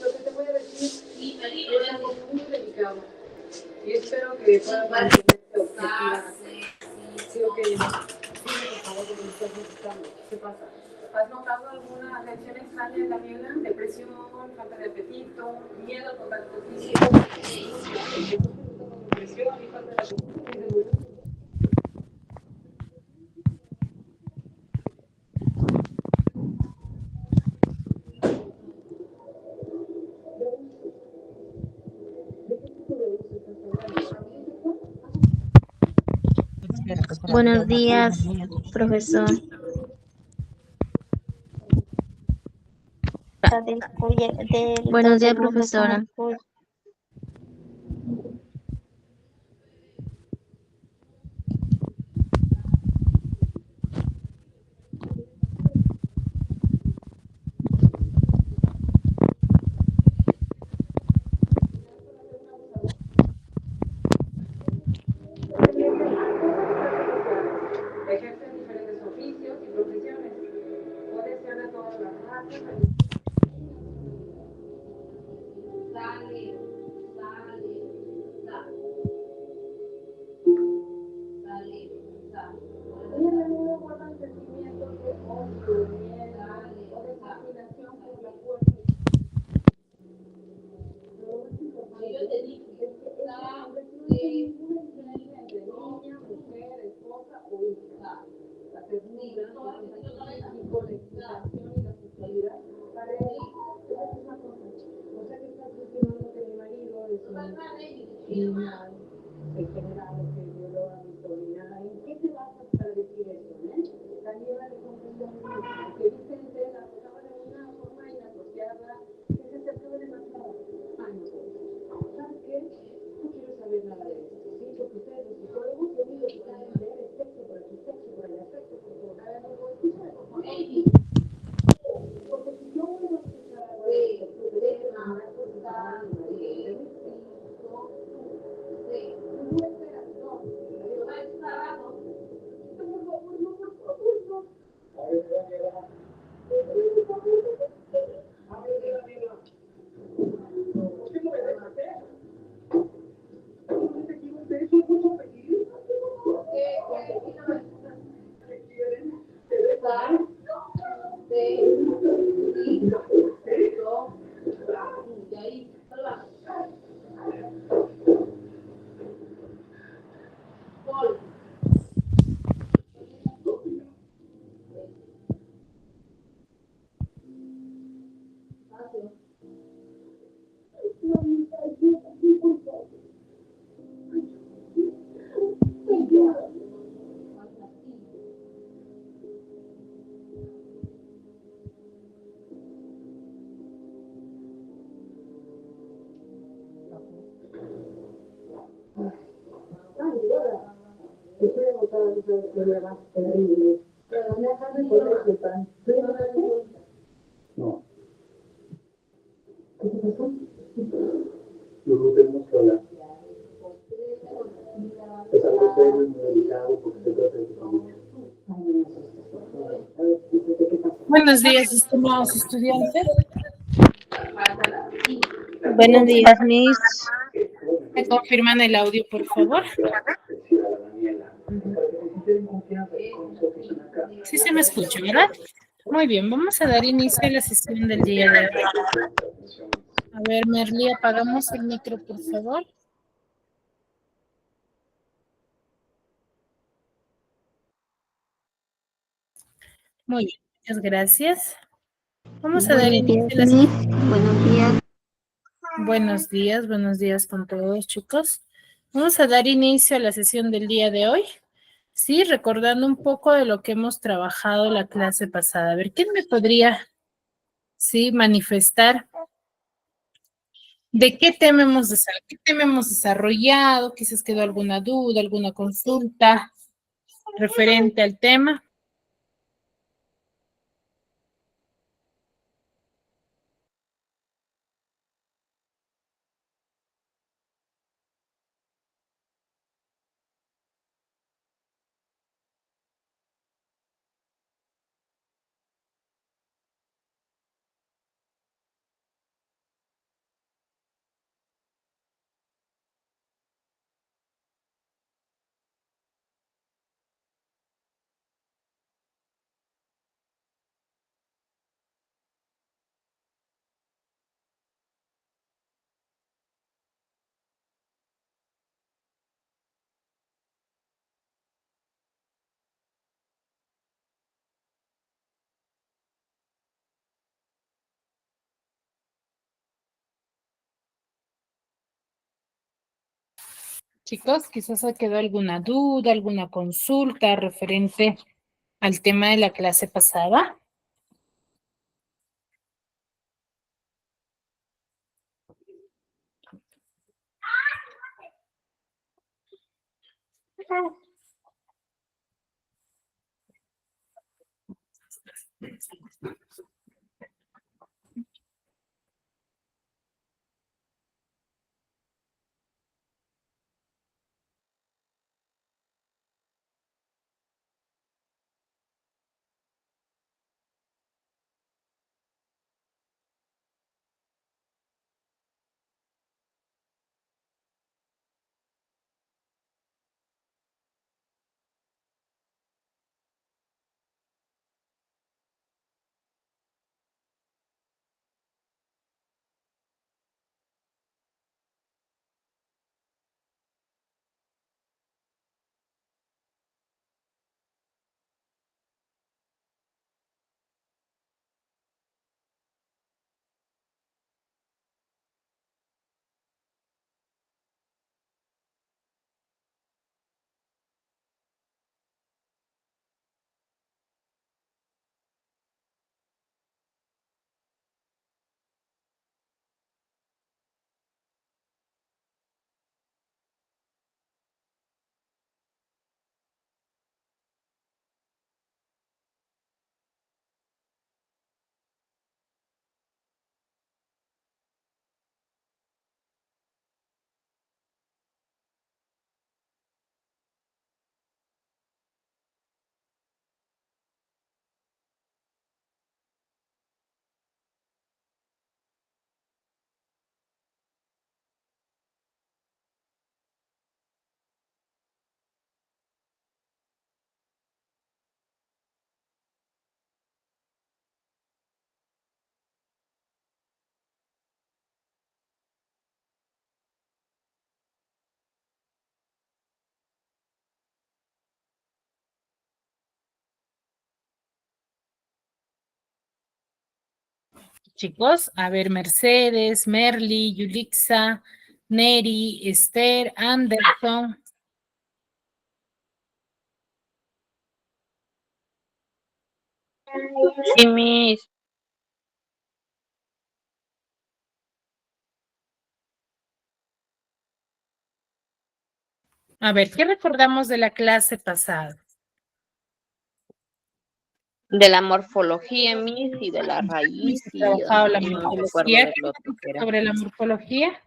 Lo que te voy a decir es algo muy delicado y espero que puedas mantenerte objetiva. Sí, ok. Dime, por favor, porque me estás necesitando. ¿Qué pasa? ¿Has notado alguna reacción extraña en Daniela? ¿Depresión, falta de apetito, miedo al contacto físico? Depresión y falta de apetito. Buenos días, profesor. Buenos días, profesora. Ejercen diferentes oficios y profesiones. Puede ser de todas las razas. Sale, sale, sale. Sale, sale. Y a menudo guardan sentimientos de odio, de miedo o de fascinación por la fuerza. Yo te dije que no hay ninguna diferencia entre niña, mujer, esposa o hija. La ternura, el contacto físico, la excitación y la sexualidad. Para él, es la misma cosa. O sea que estás cuestionando que mi marido es un criminal, en general, que violó a mi sobrina. ¿En qué te basas para decir eso, Daniela le contestó que Vicente la trataba de una forma inapropiada, que se acercaba demasiado. Ay, no. ¿Sabes qué? No quiero saber nada de esto, ¿sí? Porque ustedes, los psicólogos, lo único que saben ver es sexo por aquí, sexo por allá, sexo por todo. Escúchame, por favor. Porque si yo vuelvo a escuchar algo de esto, problema, va a escuchar, sí, no esperas, no. Pero va a estar abajo. Por favor, no, por favor, no. A ver, Daniela. Por favor, no. A ver, Daniela. ¿Por qué no me dejas hacer? ¿No te equivoques? ¿Eso es mucho pedir? ¿Qué quieren? ¿Te dejan? Estoy agotada de esa problemas terribles. Pero me dejan de poner el pan. No. ¿Qué te pasó? Lo no tenemos que hablar. Es algo serio y muy delicado porque se trata de tu familia. Buenos días, estimados estudiantes. Buenos días, Miss. ¿Me confirman el audio, por favor? Sí se me escucha, ¿verdad? Muy bien, vamos a dar inicio a la sesión del día de hoy. A ver, Merly, apagamos el micro, por favor. Muy bien, muchas gracias. Vamos a dar inicio a la sesión. Buenos días. Buenos días con todos, chicos. Vamos a dar inicio a la sesión del día de hoy. Sí, recordando un poco de lo que hemos trabajado la clase pasada. A ver, ¿quién me podría, sí, manifestar de qué tema hemos desarrollado? Quizás quedó alguna duda, alguna consulta referente al tema. Chicos, quizás ha quedado alguna duda, alguna consulta referente al tema de la clase pasada. Chicos, a ver, Mercedes, Merly, Yulixa, Neri, Esther, Anderson. Sí, Miss. A ver, ¿qué recordamos de la clase pasada? De la morfología, Miss, y de la raíz, ¿Hemos y trabajado la ay, no me acuerdo morfología? del ¿Qué otro me que dices era. sobre la morfología?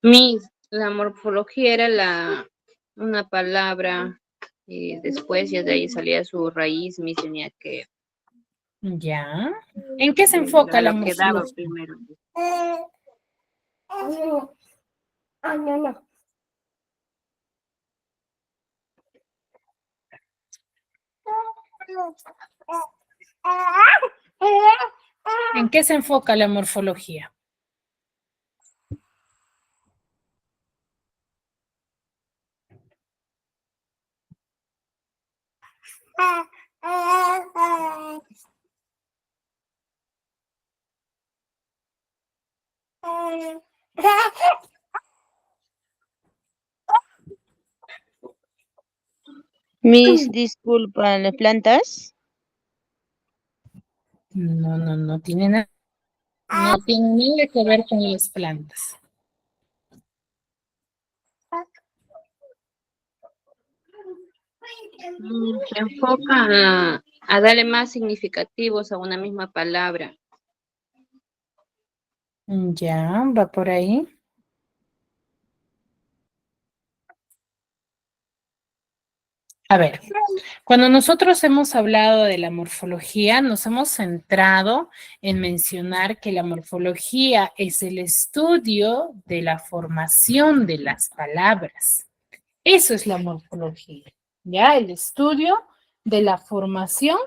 Miss, la morfología era una palabra, y después ya de ahí salía su raíz, Miss tenía que Ya. ¿En qué se enfoca a la lo que daba morfología? primero. ¿En qué se enfoca la morfología? Miss, disculpa, ¿las plantas? No, no tiene nada. No tiene nada que ver con las plantas. Se enfoca a darle más significativos a una misma palabra. Ya, va por ahí. A ver, cuando nosotros hemos hablado de la morfología, nos hemos centrado en mencionar que la morfología es el estudio de la formación de las palabras. Eso es la morfología, ¿ya? El estudio de la formación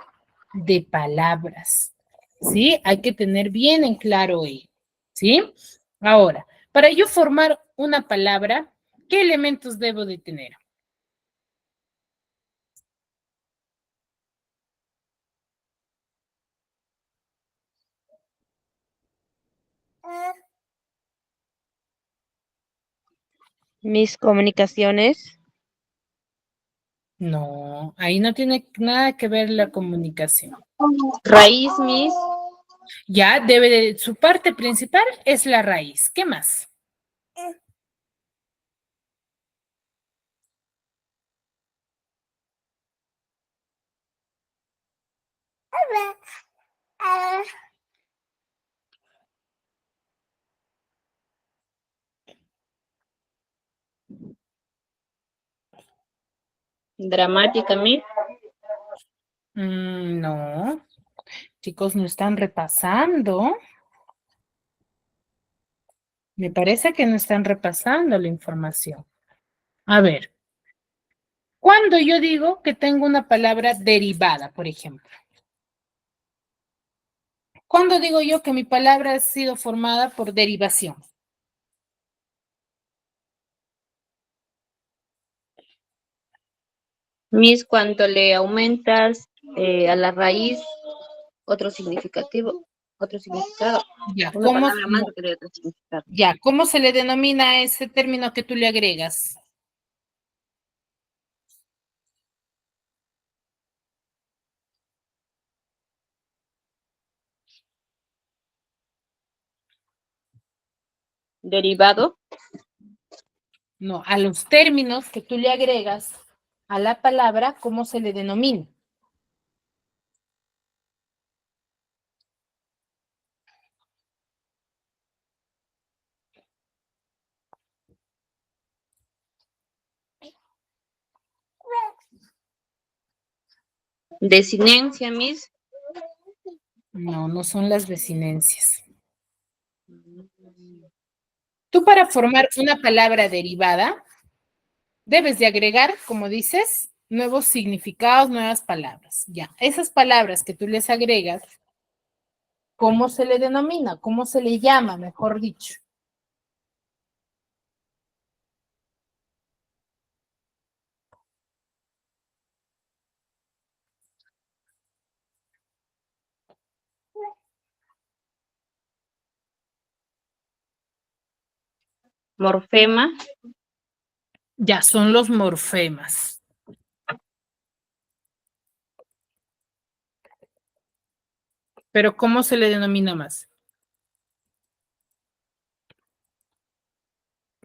de palabras, ¿sí? Hay que tener bien en claro ello, ¿sí? Ahora, para yo formar una palabra, ¿qué elementos debo de tener? Mis comunicaciones. No, ahí no tiene nada que ver la comunicación. Raíz, Miss. Ya debe de, su parte principal es la raíz. ¿Qué más? Dramática, Miss. No, chicos, no están repasando. Me parece que no están repasando la información. A ver, cuando yo digo que tengo una palabra derivada, por ejemplo, ¿cuándo digo yo que mi palabra ha sido formada por derivación? Miss, cuando le aumentas a la raíz otro significado. Ya, Una ¿cómo, palabra más que le otro significado. ya, ¿cómo se le denomina a ese término que tú le agregas? Derivado. No, a los términos que tú le agregas a la palabra, ¿cómo se le denomina? Desinencia, Miss. No, no son las desinencias. Tú para formar una palabra derivada, debes de agregar, como dices, nuevos significados, nuevas palabras. Ya, esas palabras que tú les agregas, ¿cómo se le denomina? ¿Cómo se le llama, mejor dicho? Morfema. Ya, son los morfemas. Pero ¿cómo se le denomina más?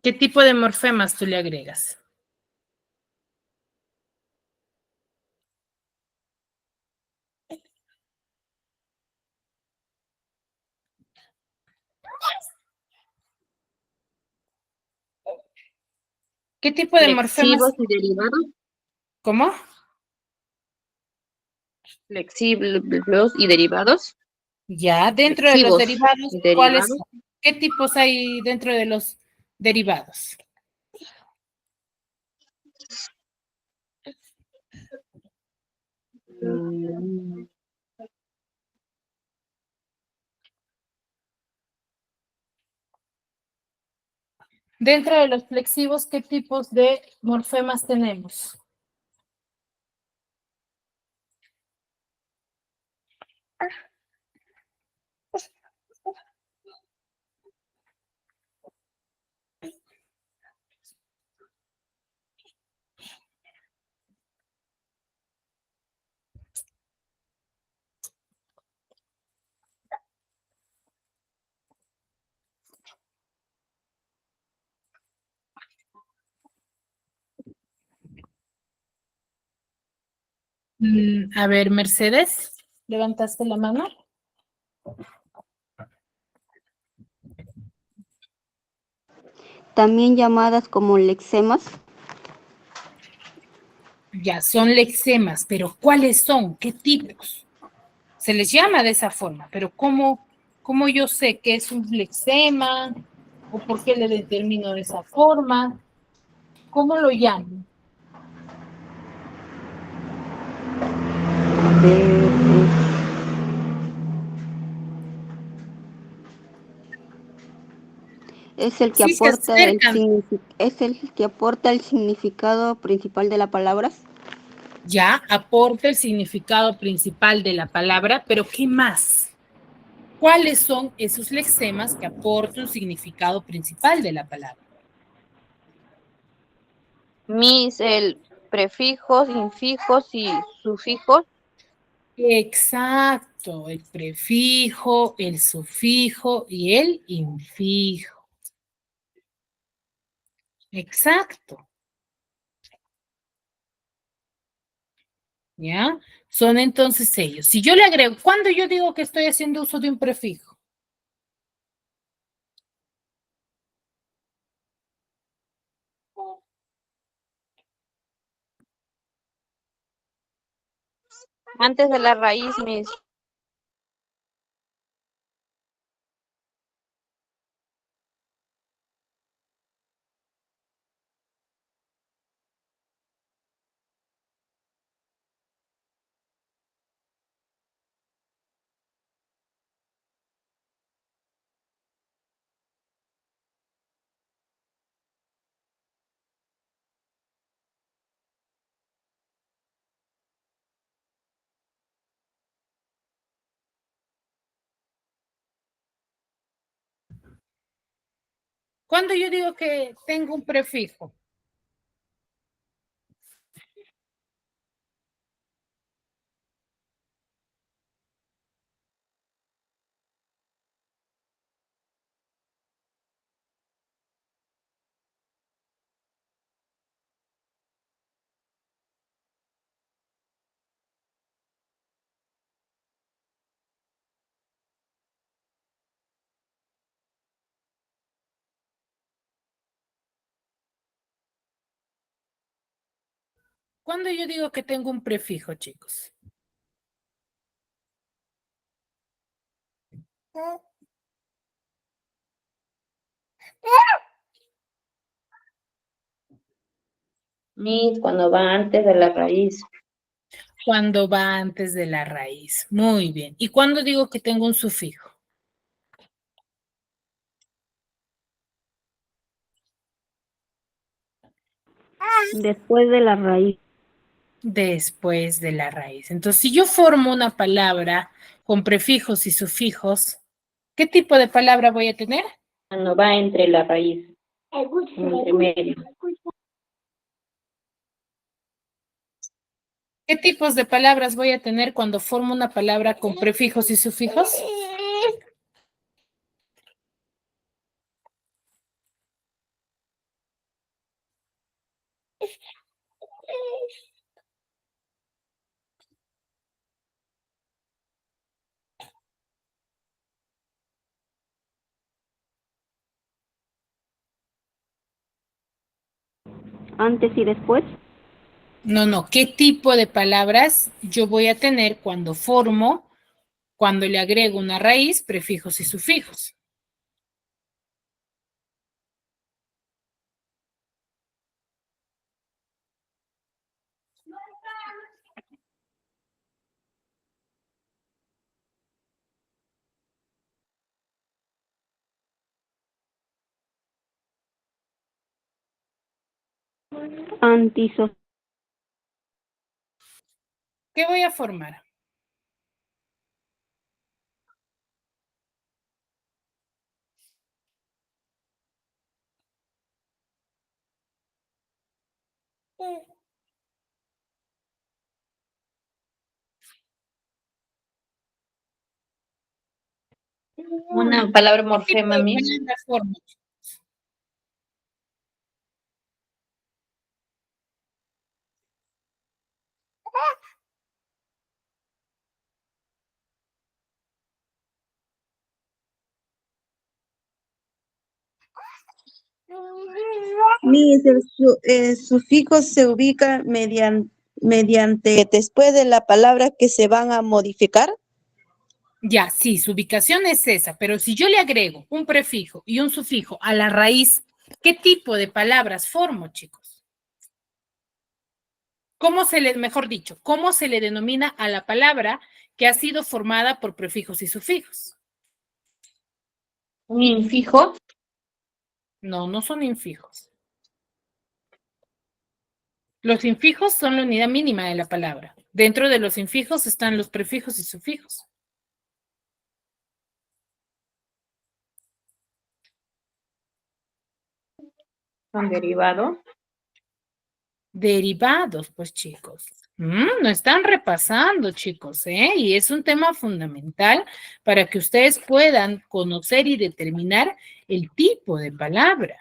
¿Qué tipo de morfemas tú le agregas? ¿Qué tipo de morfemas? Flexivos y derivados. ¿Cómo? Flexibles y derivados. Ya, dentro de los Flexivos derivados, y ¿cuáles derivados. son? ¿Qué tipos hay dentro de los derivados? Mm, Dentro de los flexivos, ¿qué tipos de morfemas tenemos? A ver, Mercedes, ¿levantaste la mano? También llamadas como lexemas. Ya, son lexemas, pero ¿cuáles son? ¿Qué tipos? Se les llama de esa forma, pero ¿cómo yo sé que es un lexema? ¿O por qué le determino de esa forma? ¿Cómo lo llamo? A ver, es el que Sí, se aporta acercan. es el que aporta el significado principal de la palabra. Ya aporta el significado principal de la palabra, pero ¿qué más? ¿Cuáles son esos lexemas que aportan un significado principal de la palabra? Mis, el prefijos, infijos y sufijos. Exacto, el prefijo, el sufijo y el infijo. Exacto. ¿Ya? Son entonces ellos. Si yo le agrego, ¿cuándo yo digo que estoy haciendo uso de un prefijo? Antes de la raíz, mis. ¿Cuándo yo digo que tengo un prefijo? ¿Cuándo yo digo que tengo un prefijo, chicos? Mis, cuando va antes de la raíz. Cuando va antes de la raíz. Muy bien. ¿Y cuándo digo que tengo un sufijo? Después de la raíz. Después de la raíz. Entonces, si yo formo una palabra con prefijos y sufijos, ¿qué tipo de palabra voy a tener? Cuando va entre la raíz. Entre medio. ¿Qué tipos de palabras voy a tener cuando formo una palabra con prefijos y sufijos? Antes y después. No. ¿Qué tipo de palabras yo voy a tener cuando le agrego una raíz, prefijos y sufijos? Antiso. ¿Qué voy a formar? Una palabra ¿Qué tipo morfema, de mis. palabra formo? Mis, el sufijo se ubica mediante después de la palabra que se van a modificar. Ya, sí, su ubicación es esa, pero si yo le agrego un prefijo y un sufijo a la raíz, ¿qué tipo de palabras formo, chicos? Mejor dicho, cómo se le denomina a la palabra que ha sido formada por prefijos y sufijos? Un infijo. No, no son infijos. Los infijos son la unidad mínima de la palabra. Dentro de los infijos están los prefijos y sufijos. Son derivados. Derivados, pues chicos. No están repasando, chicos, ¿eh? Y es un tema fundamental para que ustedes puedan conocer y determinar el tipo de palabra.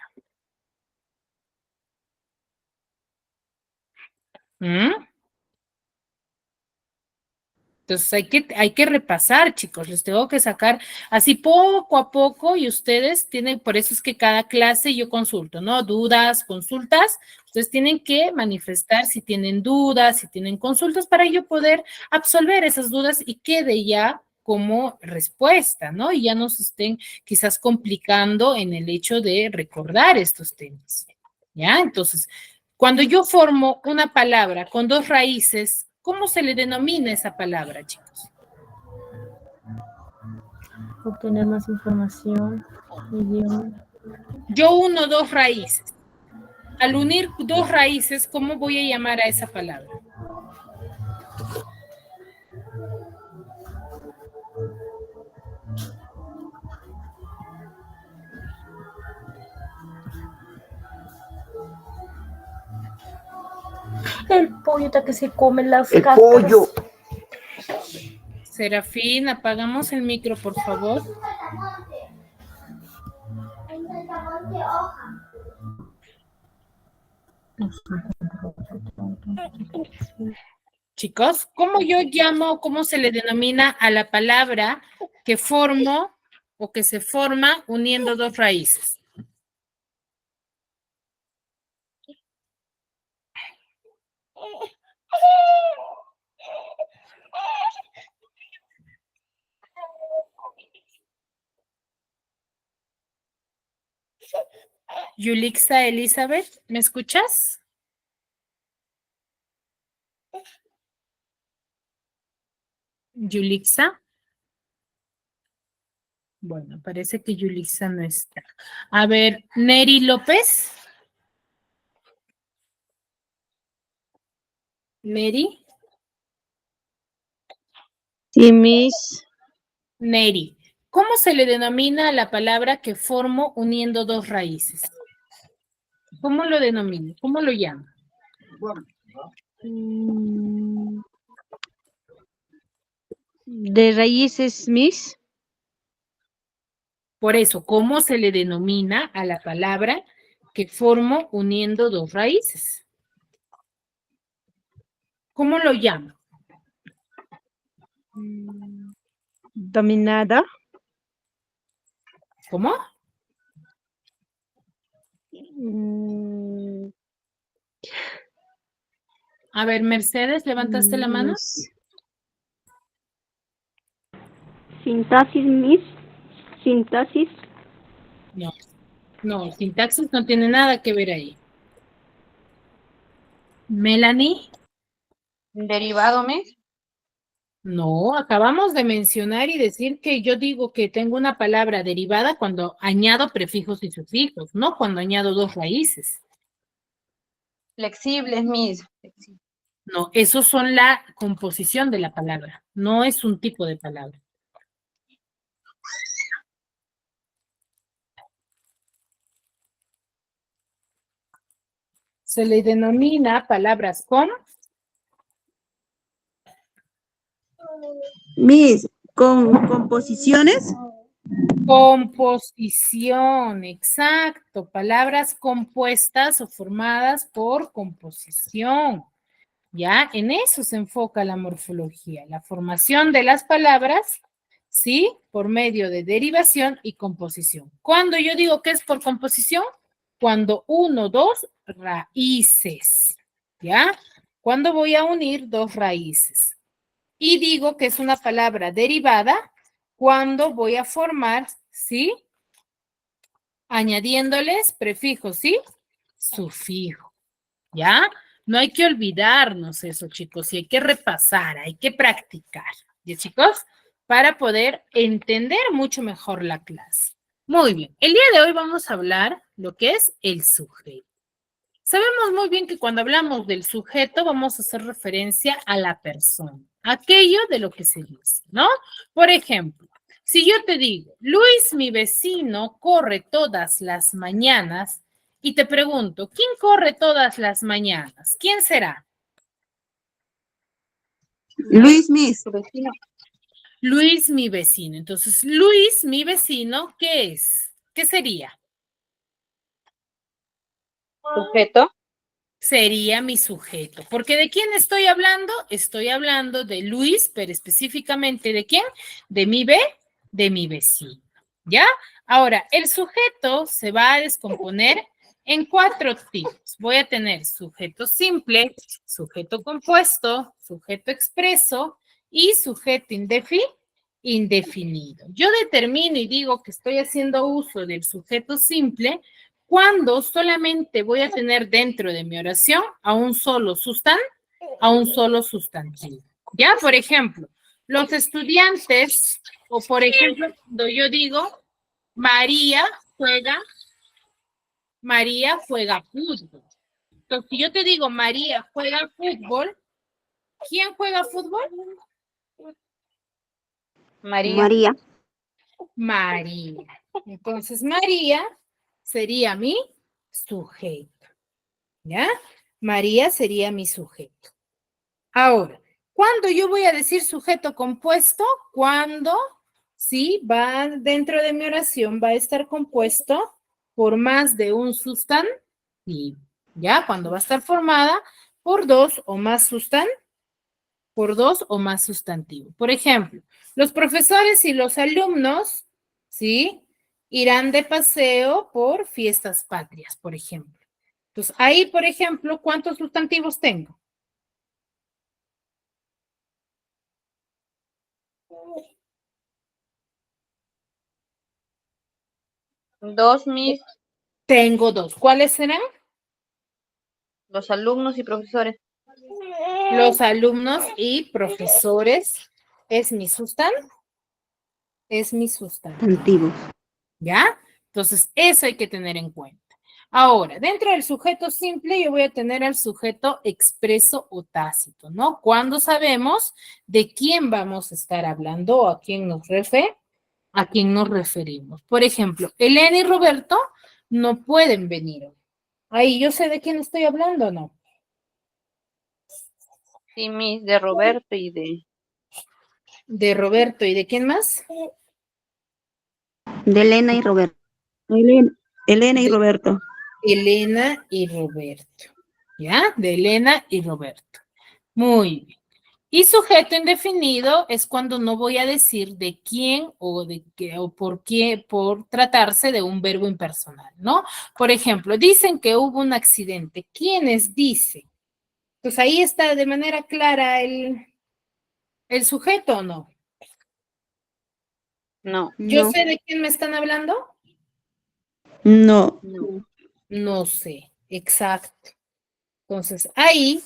Entonces hay que repasar, chicos, les tengo que sacar así poco a poco y ustedes tienen, por eso es que cada clase yo consulto, ¿no? Dudas, consultas, ustedes tienen que manifestar si tienen dudas, si tienen consultas para yo poder absolver esas dudas y quede ya como respuesta, ¿no? Y ya no se estén quizás complicando en el hecho de recordar estos temas, ¿ya? Entonces, cuando yo formo una palabra con dos raíces, ¿cómo se le denomina esa palabra, chicos? Obtener más información, idioma. Yo uno dos raíces. Al unir dos raíces, ¿cómo voy a llamar a esa palabra? El pollo está que se come las El cáscaras. pollo. Serafín, apagamos el micro, por favor. Chicos, ¿cómo yo llamo, cómo se le denomina a la palabra que formo o que se forma uniendo dos raíces? Yulixa Elizabeth, ¿me escuchas? Yulixa. Bueno, parece que Yulixa no está. A ver, Neri López. Neri. Sí, Miss. Neri. ¿Cómo se le denomina a la palabra que formo uniendo dos raíces? ¿Cómo lo denomino? ¿Cómo lo llamo? De raíces, Miss. Por eso, ¿cómo se le denomina a la palabra que formo uniendo dos raíces? ¿Cómo lo llamo? Dominada. ¿Cómo? A ver, Mercedes, ¿levantaste la mano? Sintaxis, Miss. Sintaxis. No, sintaxis no tiene nada que ver ahí. Melanie. Derivado, Miss. No, acabamos de mencionar y decir que yo digo que tengo una palabra derivada cuando añado prefijos y sufijos, no cuando añado dos raíces. Flexibles, Miss. No, esos son la composición de la palabra, no es un tipo de palabra. Se le denomina palabras con Miss, con composiciones. composición, exacto, palabras compuestas o formadas por composición. Ya, en eso se enfoca la morfología, la formación de las palabras, ¿sí? Por medio de derivación y composición. ¿Cuándo yo digo que es por composición? Cuando uno, dos raíces, ¿ya? cuando voy a unir dos raíces. Y digo que es una palabra derivada cuando voy a formar, ¿sí? Añadiéndoles prefijos, ¿sí? Sufijo, ¿ya? No hay que olvidarnos eso, chicos, y hay que repasar, hay que practicar, ¿ya, chicos? Para poder entender mucho mejor la clase. Muy bien, el día de hoy vamos a hablar lo que es el sujeto. Sabemos muy bien que cuando hablamos del sujeto vamos a hacer referencia a la persona, aquello de lo que se dice, ¿no? Por ejemplo, si yo te digo, Luis, mi vecino, corre todas las mañanas y te pregunto, ¿quién corre todas las mañanas? ¿Quién será? Luis, Miss. Su vecino. Luis, mi vecino. Entonces, Luis, mi vecino, ¿qué es? ¿Qué sería? Sujeto. Sería mi sujeto. Porque ¿de quién estoy hablando? Estoy hablando de Luis, pero específicamente ¿de quién? De mi vecino. ¿Ya? Ahora, el sujeto se va a descomponer en 4 tipos. Voy a tener sujeto simple, sujeto compuesto, sujeto expreso y sujeto indefinido. Yo determino y digo que estoy haciendo uso del sujeto simple cuando solamente voy a tener dentro de mi oración a un solo sustantivo. ¿Ya? Por ejemplo, los estudiantes, o por ejemplo, cuando yo digo María juega fútbol. Entonces, si yo te digo María juega fútbol, ¿quién juega fútbol? María. María. María. Entonces, María sería mi sujeto. ¿Ya? María sería mi sujeto. Ahora, ¿cuándo yo voy a decir sujeto compuesto? Cuando, sí, va dentro de mi oración, va a estar compuesto por más de un sustantivo. ¿Ya? Cuando va a estar formada por dos o más sustantivos. Por ejemplo, los profesores y los alumnos, ¿sí? Irán de paseo por fiestas patrias, por ejemplo. Entonces, ahí, por ejemplo, ¿cuántos sustantivos tengo? Dos, mis, Tengo 2. ¿Cuáles serán? los alumnos y profesores. Los alumnos y profesores. Es mi sustantivo. Antiguos. ¿Ya? Entonces, eso hay que tener en cuenta. Ahora, dentro del sujeto simple, yo voy a tener al sujeto expreso o tácito, ¿no? Cuando sabemos de quién vamos a estar hablando o a quién nos referimos. Por ejemplo, Elena y Roberto no pueden venir hoy. Ahí, yo sé de quién estoy hablando, ¿no? Sí, mis, de Roberto y De Roberto y de quién más? De Elena y Roberto. Elena y De Roberto. Elena y Roberto. ¿Ya? De Elena y Roberto. Muy bien. Y sujeto indefinido es cuando no voy a decir de quién o de qué o por qué, por tratarse de un verbo impersonal, ¿no? Por ejemplo, dicen que hubo un accidente. ¿Quiénes dicen? Pues ahí está de manera clara el sujeto, ¿o no? no. ¿Yo No. sé de quién me están hablando? No. No. No sé, exacto. Entonces, ahí,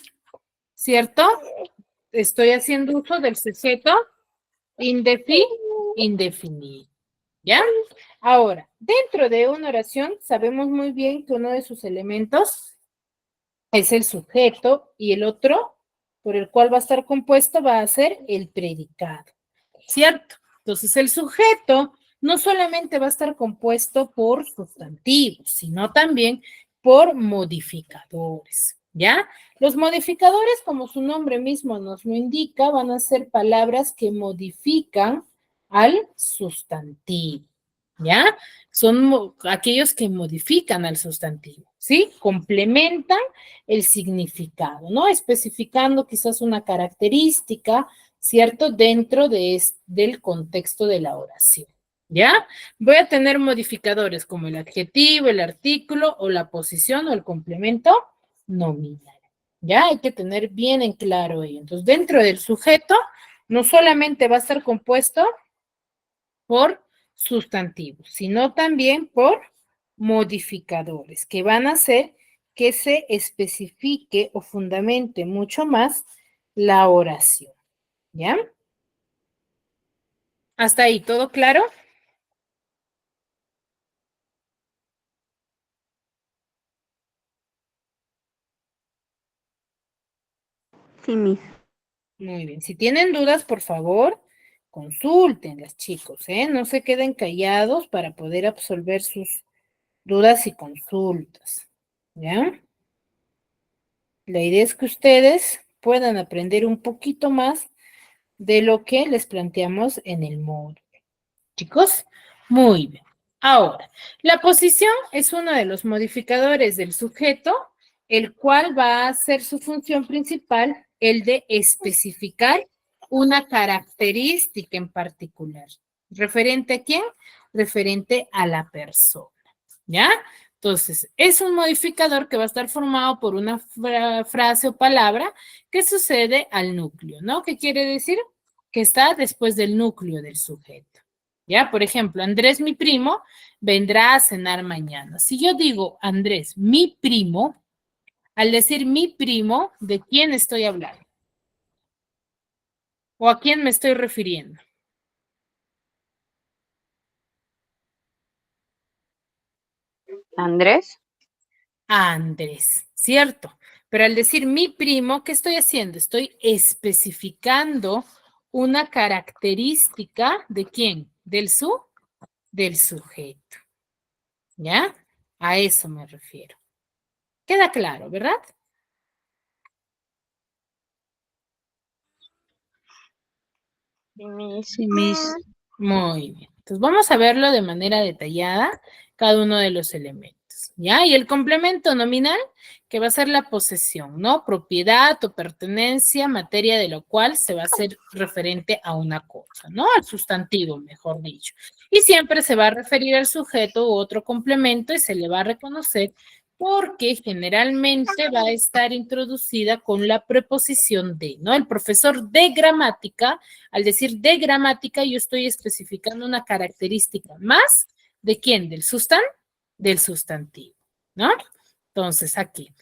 ¿cierto? Estoy haciendo uso del sujeto indefinido. ¿Ya? Ahora, dentro de una oración, sabemos muy bien que uno de sus elementos es el sujeto y el otro, por el cual va a estar compuesto, va a ser el predicado. ¿Cierto? Entonces, el sujeto no solamente va a estar compuesto por sustantivos, sino también por modificadores. ¿Ya? Los modificadores, como su nombre mismo nos lo indica, van a ser palabras que modifican al sustantivo. ¿Ya? Son aquellos que modifican al sustantivo, ¿sí? Complementan el significado, ¿no? Especificando quizás una característica, ¿cierto? Dentro del contexto de la oración, ¿ya? Voy a tener modificadores como el adjetivo, el artículo o la posición o el complemento nominal. Ya hay que tener bien en claro ello. Entonces, dentro del sujeto, no solamente va a estar compuesto por sustantivos, sino también por modificadores, que van a hacer que se especifique o fundamente mucho más la oración. ¿Ya? ¿Hasta ahí todo claro? Sí, Miss. Muy bien. Si tienen dudas, por favor, consúltenlas, chicos, ¿eh? No se queden callados para poder absolver sus dudas y consultas. ¿Ya? La idea es que ustedes puedan aprender un poquito más de lo que les planteamos en el módulo. Chicos, muy bien. Ahora, la posición es uno de los modificadores del sujeto, el cual va a ser su función principal, el de especificar una característica en particular. ¿Referente a quién? Referente a la persona. ¿Ya? Entonces, es un modificador que va a estar formado por una frase o palabra que sucede al núcleo, ¿no? ¿Qué quiere decir? Que está después del núcleo del sujeto. ¿Ya? Por ejemplo, Andrés, mi primo, vendrá a cenar mañana. Si yo digo Andrés, mi primo, al decir mi primo, ¿de quién estoy hablando? ¿O a quién me estoy refiriendo? Andrés. A Andrés, ¿cierto? Pero al decir mi primo, ¿qué estoy haciendo? Estoy especificando una característica de quién? Del sujeto. ¿Ya? A eso me refiero. Queda claro, ¿verdad? Sí, Miss. Muy bien. Entonces vamos a verlo de manera detallada, cada uno de los elementos. ¿Ya? Y el complemento nominal, que va a ser la posesión, ¿no? Propiedad o pertenencia, materia de lo cual se va a hacer referente a una cosa, ¿no? Al sustantivo, mejor dicho. Y siempre se va a referir al sujeto u otro complemento y se le va a reconocer porque generalmente va a estar introducida con la preposición de, ¿no? El profesor de gramática, al decir de gramática, yo estoy especificando una característica más de quién, del sustantivo, ¿no? Entonces, aquí,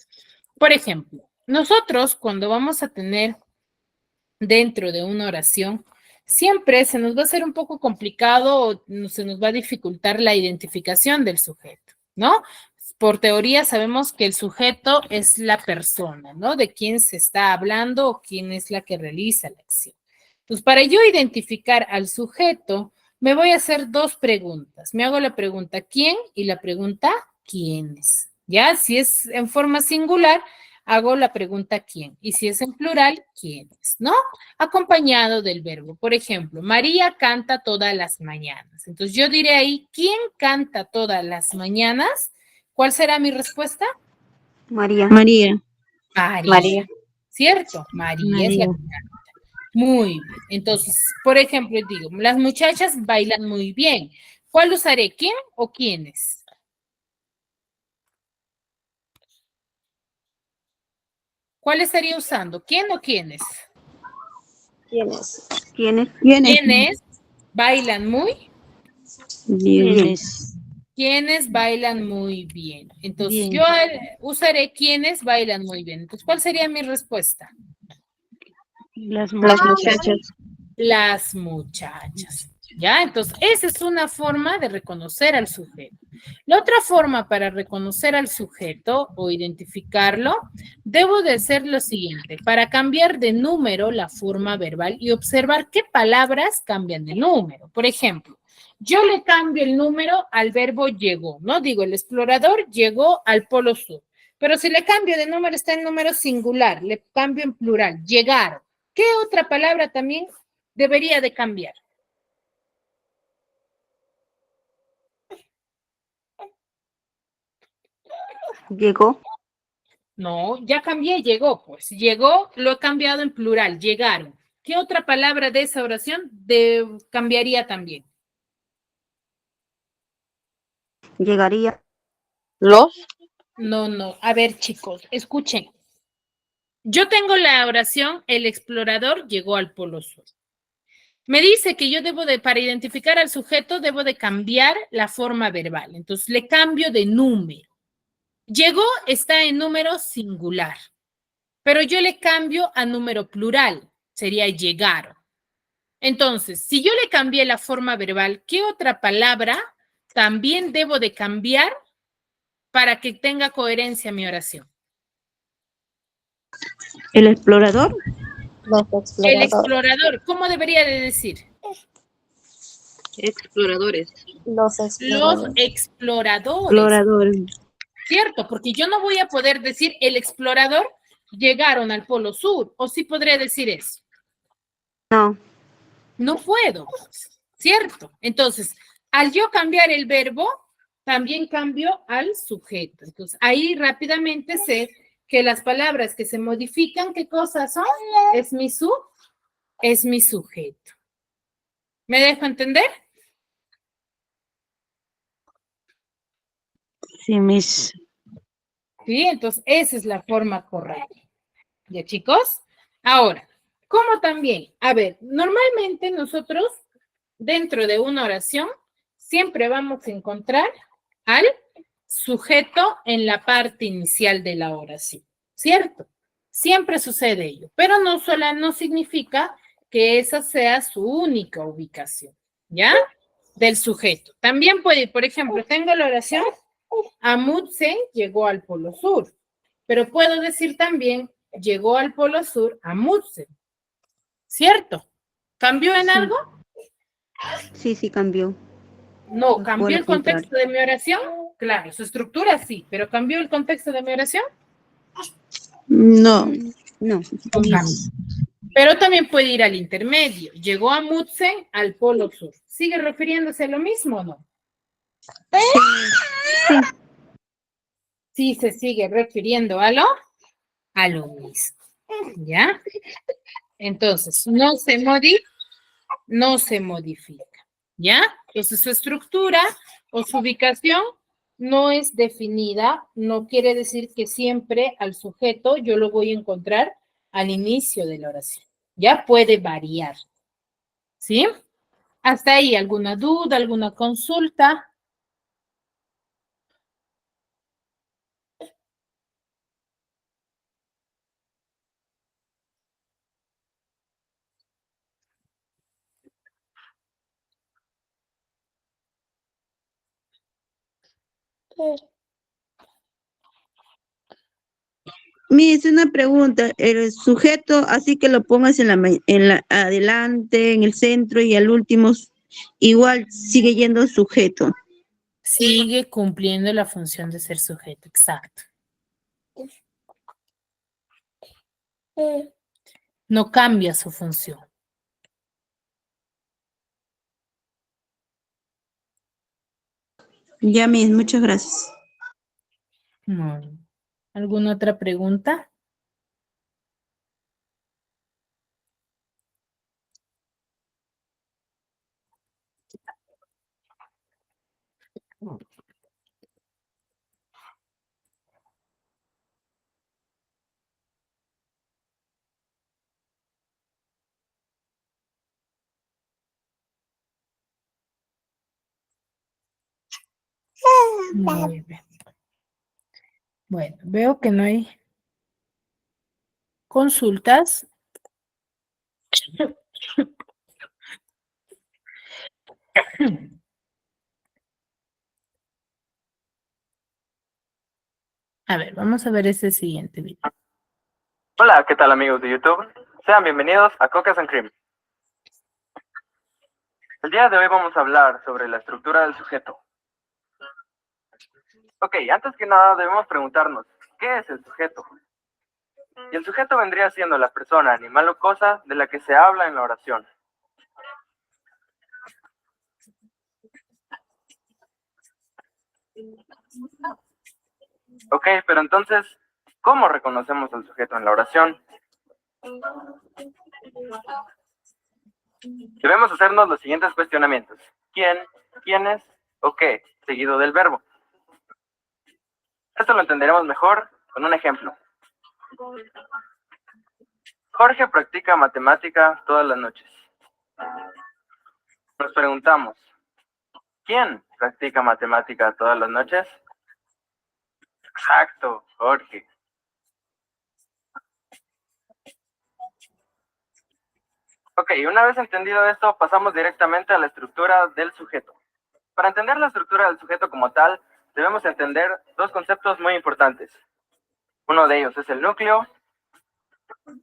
por ejemplo, nosotros cuando vamos a tener dentro de una oración, siempre se nos va a hacer un poco complicado o se nos va a dificultar la identificación del sujeto, ¿no? Por teoría sabemos que el sujeto es la persona, ¿no? De quién se está hablando o quién es la que realiza la acción. Pues para yo identificar al sujeto, me voy a hacer dos preguntas. Me hago la pregunta ¿quién? Y la pregunta ¿quiénes? Ya, si es en forma singular, hago la pregunta ¿quién? Y si es en plural, ¿quiénes? ¿No? Acompañado del verbo. Por ejemplo, María canta todas las mañanas. Entonces yo diré ahí, ¿quién canta todas las mañanas? ¿Cuál será mi respuesta? María. María. María. ¿Cierto? María es la María. que canta. Muy bien. Entonces, por ejemplo, digo, las muchachas bailan muy bien. ¿Cuál usaré? ¿Quién o quiénes? ¿Cuál estaría usando? ¿Quién o quiénes? ¿Quiénes? ¿Quiénes? ¿Quiénes bailan muy? Bienes. ¿Quiénes bailan muy bien? Entonces, Bien. yo usaré quienes bailan muy bien. Entonces, ¿cuál sería mi respuesta? Las Las muchachas. muchachas. Las muchachas. ¿Ya? Entonces, esa es una forma de reconocer al sujeto. La otra forma para reconocer al sujeto o identificarlo, debo de hacer lo siguiente, para cambiar de número la forma verbal y observar qué palabras cambian de número. Por ejemplo, yo le cambio el número al verbo llegó, ¿no? Digo, el explorador llegó al polo sur. Pero si le cambio de número, está en número singular, le cambio en plural, llegaron. ¿Qué otra palabra también debería de cambiar? Llegó. No, ya cambié, llegó, pues. Llegó, lo he cambiado en plural, llegaron. ¿Qué otra palabra de esa oración cambiaría también? Llegaría. Los. No, no. A ver, chicos, escuchen. yo tengo la oración, el explorador llegó al Polo Sur. Me dice que yo para identificar al sujeto, debo de cambiar la forma verbal. Entonces, le cambio de número. Llegó está en número singular, pero yo le cambio a número plural, sería llegaron. Entonces, si yo le cambié la forma verbal, ¿qué otra palabra también debo de cambiar para que tenga coherencia mi oración? El explorador. El explorador, ¿cómo debería de decir? Exploradores. Los exploradores. Exploradores. Cierto, porque yo no voy a poder decir el explorador llegaron al Polo Sur, o sí podré decir eso. No. No puedo, ¿cierto? Entonces, al yo cambiar el verbo, también cambio al sujeto. Entonces, ahí rápidamente sé que las palabras que se modifican, ¿qué cosas son? Es mi sujeto. ¿Me dejo entender? Sí, Miss. Sí, entonces esa es la forma correcta. ¿Ya, chicos? Ahora, ¿cómo también? A ver, normalmente nosotros, dentro de una oración, siempre vamos a encontrar al sujeto en la parte inicial de la oración, ¿cierto? Siempre sucede ello, pero no significa que esa sea su única ubicación, ¿ya? Del sujeto. También puede, por ejemplo, tengo la oración, Amundsen llegó al Polo Sur, pero puedo decir también, llegó al Polo Sur Amundsen, ¿cierto? ¿Cambió en algo? Sí, cambió. No, Fue ¿cambió lo el contexto contrario. de mi oración? Claro, su estructura sí, pero ¿cambió el contexto de mi oración? No. No. No cambia. Pero también puede ir al intermedio. Llegó Amundsen al Polo Sur. ¿Sigue refiriéndose a lo mismo o no? Sí, se sigue refiriendo a lo mismo. ¿Ya? Entonces, no se modifica. ¿Ya? Entonces, su estructura o su ubicación no es definida, no quiere decir que siempre al sujeto yo lo voy a encontrar al inicio de la oración. Ya puede variar. ¿Sí? Hasta ahí, ¿alguna duda, alguna consulta? Miss, una pregunta. El sujeto, así que lo pongas en la adelante, en el centro y al último, igual sigue yendo sujeto. Sigue cumpliendo la función de ser sujeto, exacto. No cambia su función. Ya, Miss, muchas gracias. ¿Alguna otra pregunta? Muy bien. Bueno, veo que no hay consultas. A ver, vamos a ver ese siguiente video. Hola, ¿qué tal amigos de YouTube? Sean bienvenidos a Cocas and Cream. El día de hoy vamos a hablar sobre la estructura del sujeto. Ok, antes que nada debemos preguntarnos, ¿qué es el sujeto? Y el sujeto vendría siendo la persona, animal o cosa de la que se habla en la oración. Ok, pero entonces, ¿cómo reconocemos al sujeto en la oración? Debemos hacernos los siguientes cuestionamientos. ¿Quién? ¿Quiénes? ¿O qué? Seguido del verbo. Esto lo entenderemos mejor con un ejemplo. Jorge practica matemática todas las noches. Nos preguntamos, ¿quién practica matemática todas las noches? Exacto, Jorge. Ok, una vez entendido esto, pasamos directamente a la estructura del sujeto. Para entender la estructura del sujeto como tal, debemos entender dos conceptos muy importantes. Uno de ellos es el núcleo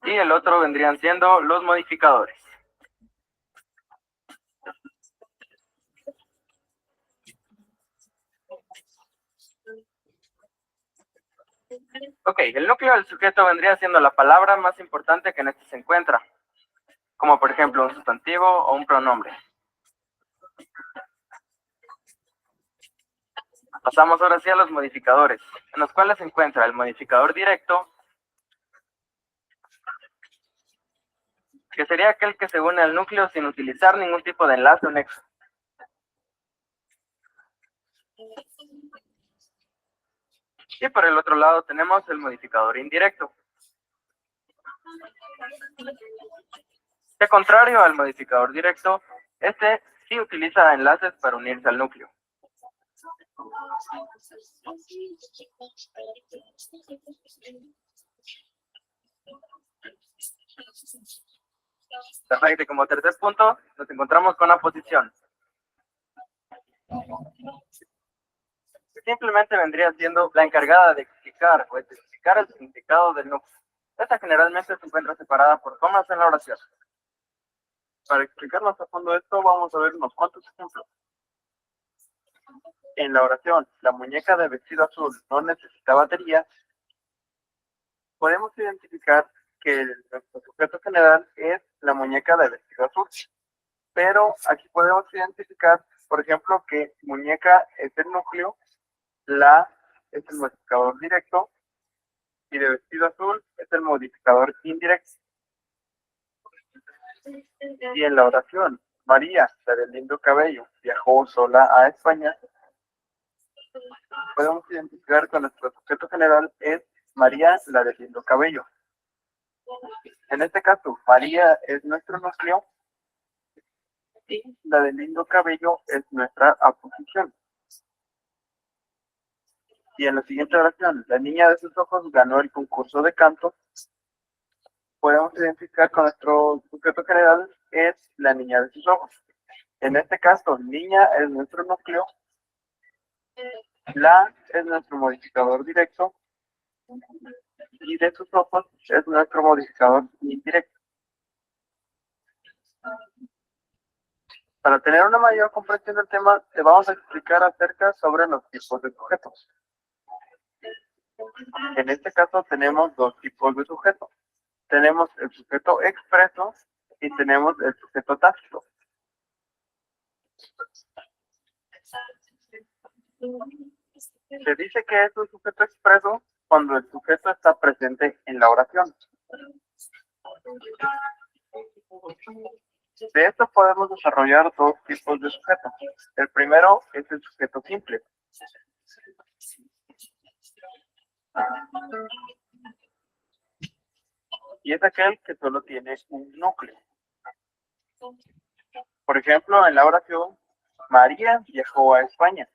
y el otro vendrían siendo los modificadores. Ok, el núcleo del sujeto vendría siendo la palabra más importante que en este se encuentra, como por ejemplo un sustantivo o un pronombre. Pasamos ahora sí a los modificadores, en los cuales se encuentra el modificador directo, que sería aquel que se une al núcleo sin utilizar ningún tipo de enlace o nexo. Y por el otro lado tenemos el modificador indirecto, que contrario al modificador directo, este sí utiliza enlaces para unirse al núcleo. Perfecto, y como tercer punto nos encontramos con la posición. Simplemente vendría siendo la encargada de explicar o especificar el significado del núcleo. Esta generalmente se encuentra separada por comas en la oración. Para explicar más a fondo esto, vamos a ver unos cuantos ejemplos. En la oración, la muñeca de vestido azul no necesita batería, podemos identificar que nuestro sujeto general es la muñeca de vestido azul. Pero aquí podemos identificar, por ejemplo, que muñeca es el núcleo, la es el modificador directo y de vestido azul es el modificador indirecto. Y en la oración, María, la del lindo cabello, viajó sola a España, podemos identificar que nuestro sujeto general es María, la del lindo cabello. En este caso, María es nuestro núcleo y la del lindo cabello es nuestra aposición. Y en la siguiente oración, la niña de sus ojos ganó el concurso de canto, podemos identificar que nuestro sujeto general es la niña de sus ojos. En este caso, niña es nuestro núcleo, la es nuestro modificador directo y de sus ojos es nuestro modificador indirecto. Para tener una mayor comprensión del tema, te vamos a explicar acerca sobre los tipos de sujetos. En este caso tenemos dos tipos de sujetos. Tenemos el sujeto expreso y tenemos el sujeto tácito. Se dice que es un sujeto expreso cuando el sujeto está presente en la oración. De esto podemos desarrollar dos tipos de sujetos. El primero es el sujeto simple. Y es aquel que solo tiene un núcleo. Por ejemplo, en la oración, María viajó a España.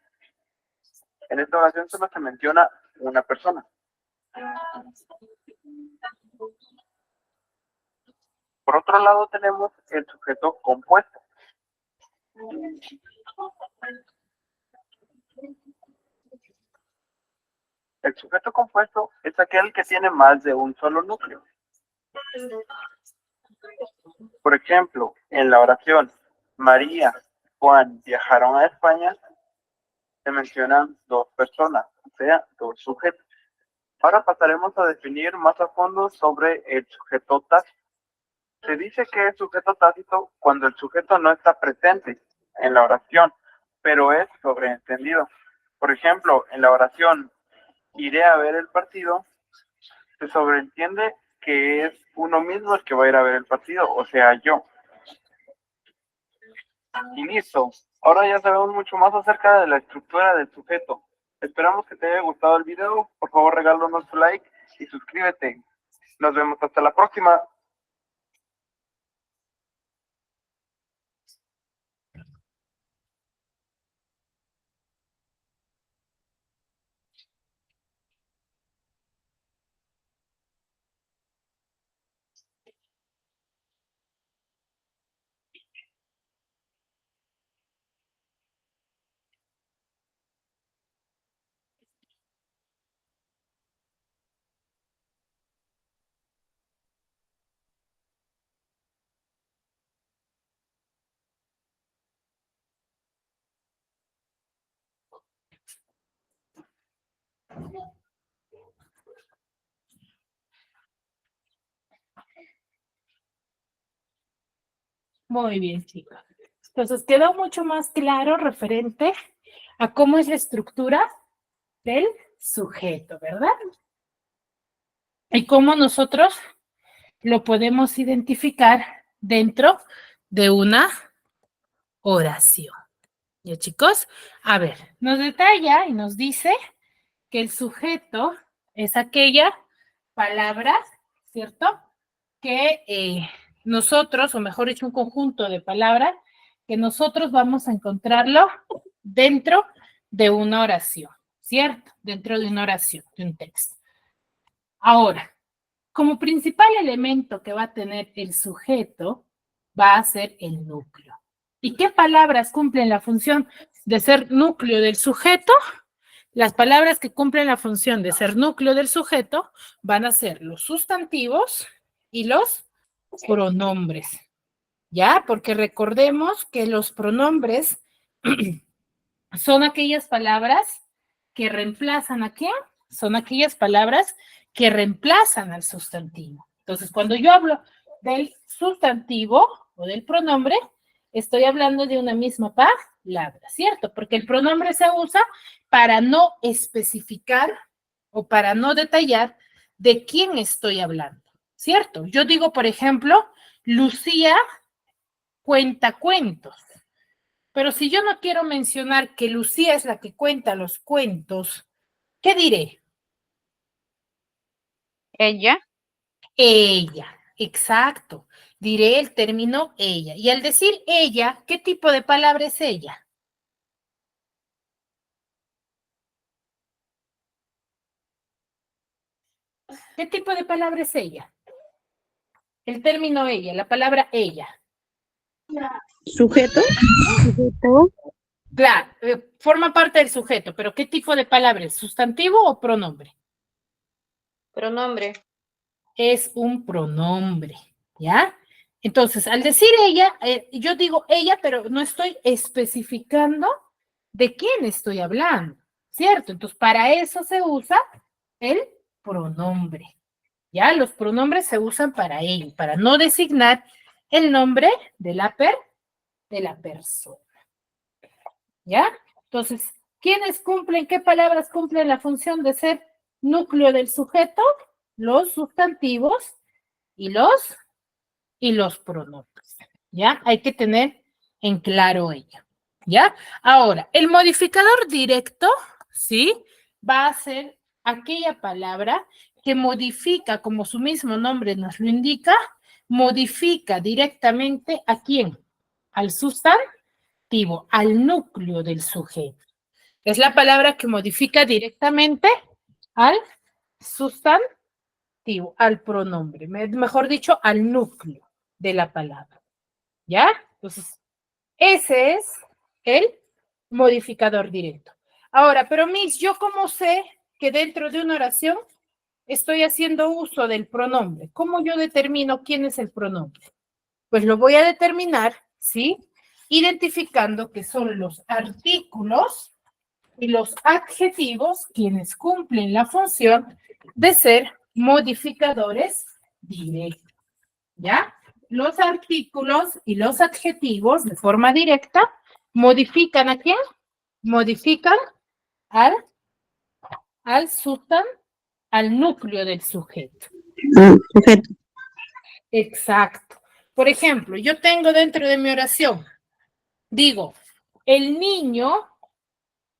En esta oración solo se menciona una persona. Por otro lado tenemos el sujeto compuesto. El sujeto compuesto es aquel que tiene más de un solo núcleo. Por ejemplo, en la oración María, Juan viajaron a España, se mencionan dos personas, o sea, dos sujetos. Ahora pasaremos a definir más a fondo sobre el sujeto tácito. Se dice que es sujeto tácito cuando el sujeto no está presente en la oración, pero es sobreentendido. Por ejemplo, en la oración iré a ver el partido, se sobreentiende que es uno mismo el que va a ir a ver el partido, o sea, yo. Y listo. Ahora ya sabemos mucho más acerca de la estructura del sujeto. Esperamos que te haya gustado el video. Por favor, regálanos tu like y suscríbete. Nos vemos hasta la próxima. Muy bien, chicos. Entonces quedó mucho más claro referente a cómo es la estructura del sujeto, ¿verdad? Y cómo nosotros lo podemos identificar dentro de una oración. ¿Ya, chicos? A ver, nos detalla y nos dice que el sujeto es aquella palabra, ¿cierto? Que nosotros, o mejor dicho, un conjunto de palabras que nosotros vamos a encontrarlo dentro de una oración, ¿cierto? Dentro de una oración, de un texto. Ahora, como principal elemento que va a tener el sujeto, va a ser el núcleo. ¿Y qué palabras cumplen la función de ser núcleo del sujeto? Las palabras que cumplen la función de ser núcleo del sujeto van a ser los sustantivos y los pronombres, ¿ya? Porque recordemos que los pronombres son aquellas palabras que reemplazan ¿a quién? Son aquellas palabras que reemplazan al sustantivo. Entonces, cuando yo hablo del sustantivo o del pronombre, estoy hablando de una misma palabra, ¿cierto? Porque el pronombre se usa para no especificar o para no detallar de quién estoy hablando, ¿cierto? Yo digo, por ejemplo, Lucía cuenta cuentos. Pero si yo no quiero mencionar que Lucía es la que cuenta los cuentos, ¿qué diré? Ella, Ella, exacto. Diré el término ella. Y al decir ella, ¿qué tipo de palabra es ella? ¿Qué tipo de palabra es ella? El término ella, la palabra ella. ¿Sujeto? Sujeto. Claro, forma parte del sujeto, pero ¿qué tipo de palabra es? ¿Sustantivo o pronombre? pronombre. Es un pronombre, ¿ya? Entonces, al decir ella, yo digo ella, pero no estoy especificando de quién estoy hablando, ¿cierto? Entonces, para eso se usa el pronombre, ¿ya? Los pronombres se usan para ello, para no designar el nombre de la persona, ¿ya? Entonces, ¿quiénes cumplen, qué palabras cumplen la función de ser núcleo del sujeto? Los sustantivos y los pronombres, ¿ya? Hay que tener en claro ello, ¿ya? Ahora, el modificador directo, ¿sí? Va a ser aquella palabra que modifica, como su mismo nombre nos lo indica, modifica directamente ¿a quién? Al sustantivo, al núcleo del sujeto. Es la palabra que modifica directamente al sustantivo, al pronombre, mejor dicho, al núcleo de la palabra, ¿ya? Entonces, ese es el modificador directo. Ahora, pero Miss, ¿yo cómo sé que dentro de una oración estoy haciendo uso del pronombre? ¿Cómo yo determino quién es el pronombre? Pues lo voy a determinar, ¿sí? Identificando que son los artículos y los adjetivos quienes cumplen la función de ser modificadores directos, ¿ya? Los artículos y los adjetivos de forma directa modifican ¿a quién? Modifican al al núcleo del sujeto. Sujeto. Exacto. Por ejemplo, yo tengo dentro de mi oración, digo, el niño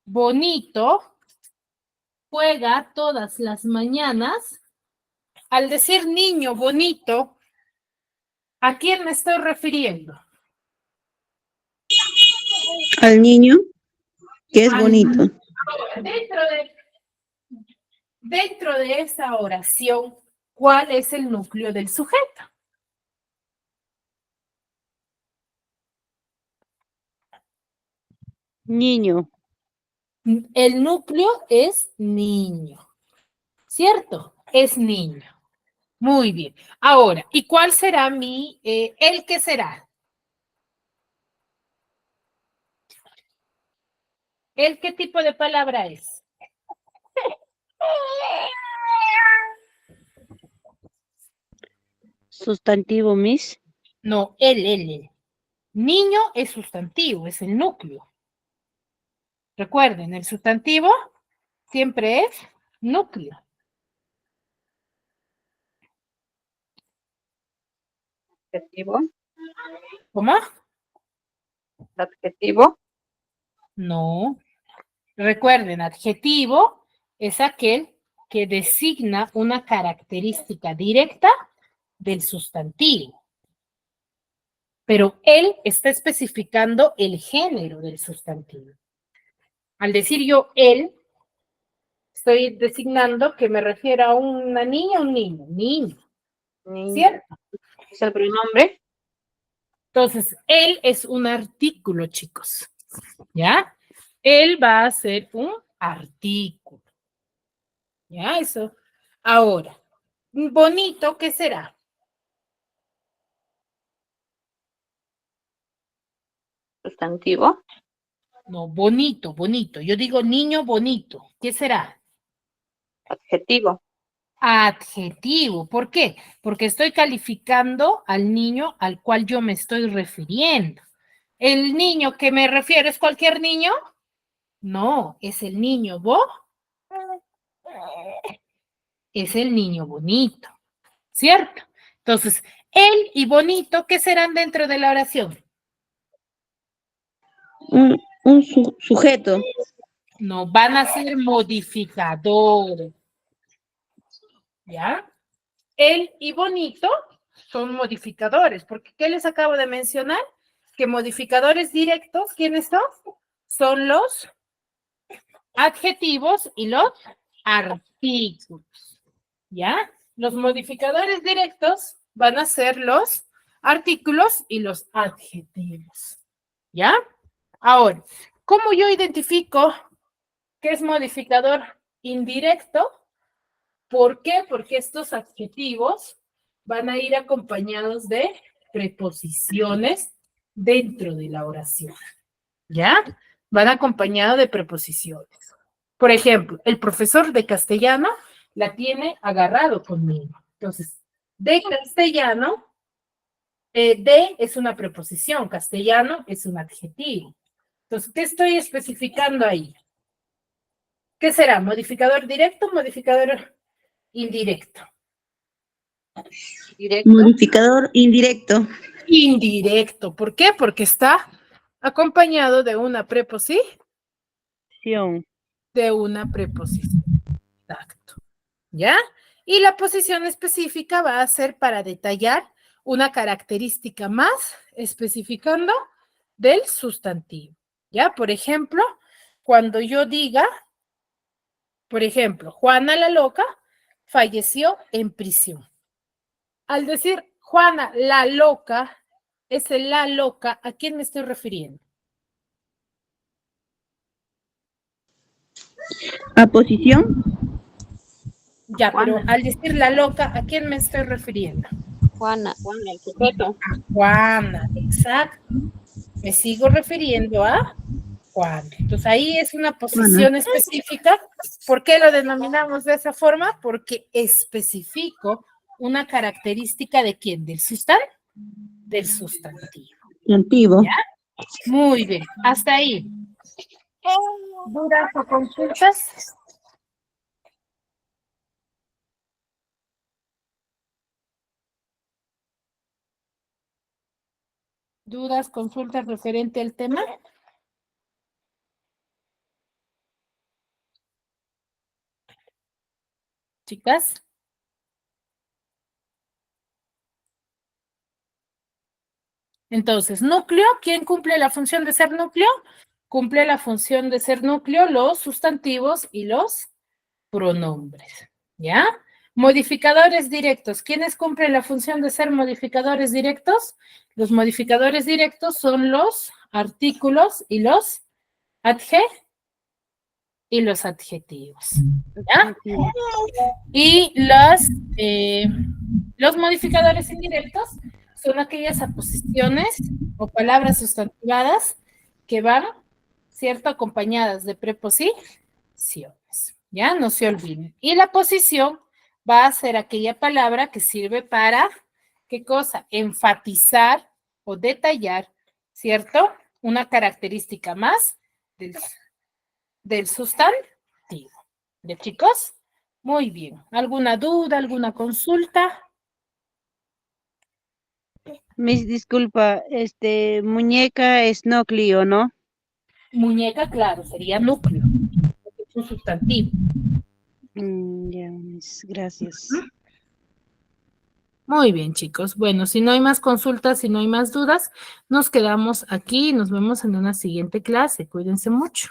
bonito juega todas las mañanas. Al decir niño bonito, ¿a quién me estoy refiriendo? Al niño, que es Al bonito. niño. Dentro de esa oración, ¿cuál es el núcleo del sujeto? Niño. El núcleo es niño, ¿cierto? Es niño. Muy bien. Ahora, ¿y cuál será el que será? ¿El qué tipo de palabra es? Sustantivo, Miss. No, el. Niño es sustantivo, es el núcleo. Recuerden, el sustantivo siempre es núcleo. Adjetivo. ¿Cómo? Adjetivo. No. Recuerden, adjetivo es aquel que designa una característica directa del sustantivo. Pero él está especificando el género del sustantivo. Al decir yo él, estoy designando que me refiero a una niña o un niño. Niño. Niño. ¿Cierto? Es el pronombre. Entonces, él es un artículo, chicos. ¿Ya? Él va a ser un artículo. ¿Ya? Eso. Ahora, bonito, ¿qué será? Sustantivo. No, bonito, bonito. Yo digo niño bonito. ¿Qué será? Adjetivo. Adjetivo. ¿Por qué? Porque estoy calificando al niño al cual yo me estoy refiriendo. ¿El niño que me refiero es cualquier niño? No, es el niño es el niño bonito, ¿cierto? Entonces, él y bonito, ¿qué serán dentro de la oración? Un sujeto. No, van a ser modificadores. ¿Ya? Él y bonito son modificadores, porque ¿qué les acabo de mencionar? Que modificadores directos, ¿quiénes son? Son los adjetivos y los artículos. ¿Ya? Los modificadores directos van a ser los artículos y los adjetivos. ¿Ya? Ahora, ¿cómo yo identifico qué es modificador indirecto? ¿Por qué? Porque estos adjetivos van a ir acompañados de preposiciones dentro de la oración. ¿Ya? Van acompañados de preposiciones. Por ejemplo, el profesor de castellano la tiene agarrado conmigo. Entonces, de castellano, de es una preposición, castellano es un adjetivo. Entonces, ¿qué estoy especificando ahí? ¿Qué será? ¿Modificador directo o modificador indirecto? Directo. Modificador indirecto. Indirecto. ¿Por qué? Porque está acompañado de una preposición. De una preposición. Exacto. ¿Ya? Y la posición específica va a ser para detallar una característica más, especificando del sustantivo. ¿Ya? Por ejemplo, cuando yo diga, por ejemplo, Juana la loca falleció en prisión. Al decir Juana la loca, ese la loca, ¿a quién me estoy refiriendo? ¿A posición? Ya, Juana. pero al decir la loca, ¿a quién me estoy refiriendo? Juana. Juana, el sujeto. Juana, exacto. Me sigo refiriendo a Juana. Entonces ahí es una posición específica. ¿Por qué lo denominamos de esa forma? Porque especifico una característica de quién, del sustantivo. Del sustantivo. Sustantivo. ¿Ya? Muy bien, hasta ahí. ¿Dudas o consultas? ¿Dudas, consultas referente al tema? Chicas. Entonces, núcleo, ¿quién cumple la función de ser núcleo? Cumple la función de ser núcleo los sustantivos y los pronombres, ¿ya? Modificadores directos, ¿quiénes cumplen la función de ser modificadores directos? Los modificadores directos son los artículos y los adjetivos, ¿ya? Y los modificadores indirectos son aquellas aposiciones o palabras sustantivadas que van, ¿cierto?, acompañadas de preposiciones, ¿ya? No se olviden. Y la posición va a ser aquella palabra que sirve para, ¿qué cosa? Enfatizar o detallar ¿cierto? Una característica más del sustantivo. ¿Ya, chicos? Muy bien. ¿Alguna duda, alguna consulta? Miss, disculpa, muñeca es núcleo, ¿no? Muñeca, claro, sería núcleo. Es un sustantivo. Ya, Miss, gracias. Muy bien, chicos. Bueno, si no hay más consultas, si no hay más dudas, nos quedamos aquí y nos vemos en una siguiente clase. Cuídense mucho.